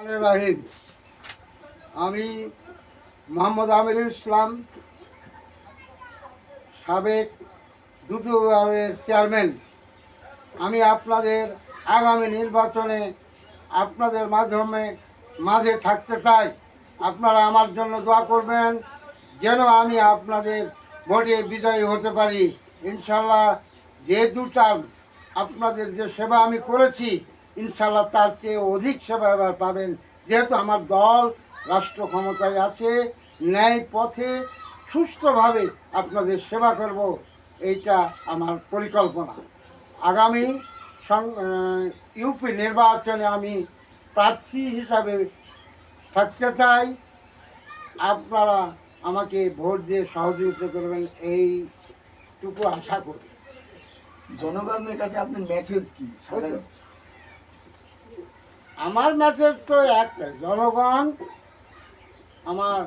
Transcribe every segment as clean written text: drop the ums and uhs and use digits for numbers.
রাহিম, আমি মোহাম্মদ আমিরুল ইসলাম, সাবেক দ্রুতবারের চেয়ারম্যান। আমি আপনাদের আগামী নির্বাচনে আপনাদের মাঝে থাকতে চাই। আপনারা আমার জন্য দোয়া করবেন যেন আমি আপনাদের ভোটে বিজয়ী হতে পারি। ইনশাল্লাহ যে টার্ম আপনাদের যে সেবা আমি করেছি, ইনশাল্লাহ তার চেয়ে অধিক সেবা এবার পাবেন, যেহেতু আমার দল রাষ্ট্র ক্ষমতায় আছে। ন্যায় পথে সুষ্ঠুভাবে আপনাদের সেবা করব, এইটা আমার পরিকল্পনা। আগামী ইউপি নির্বাচনে আমি প্রার্থী হিসাবে থাকতে চাই। আপনারা আমাকে ভোট দিয়ে সহযোগিতা করবেন, এইটুকু আশা করি। জনগণের কাছে আপনার মেসেজ কি? আমার মেসেজ তো একটাই, জনগণ আমার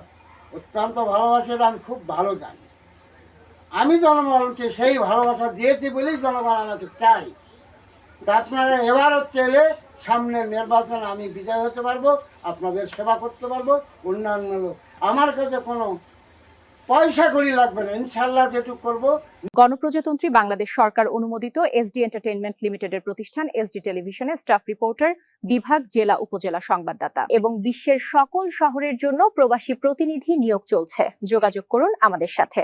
অত্যন্ত ভালোবাসে, আমি খুব ভালো জানি। আমি জনগণকে সেই ভালোবাসা দিয়েছি বলেই জনগণ আমাকে চাই। তা আপনারা এবারও চাইলে সামনের নির্বাচনে আমি বিজয় হতে পারবো, আপনাদের সেবা করতে পারবো। উন্নয়ন আমার কাছে কোনো পয়সা কড়ি লাগবে না, ইনশাল্লাহ যেটুকু করবো। গণপ্রজাতন্ত্রী বাংলাদেশ সরকার অনুমোদিত এসডি এন্টারটেইনমেন্ট লিমিটেডের প্রতিষ্ঠান এসডি টেলিভিশনের স্টাফ রিপোর্টার, বিভাগ, জেলা, উপজেলা সংবাদদাতা এবং বিশ্বের সকল শহরের জন্য প্রবাসী প্রতিনিধি নিয়োগ চলছে। যোগাযোগ করুন আমাদের সাথে।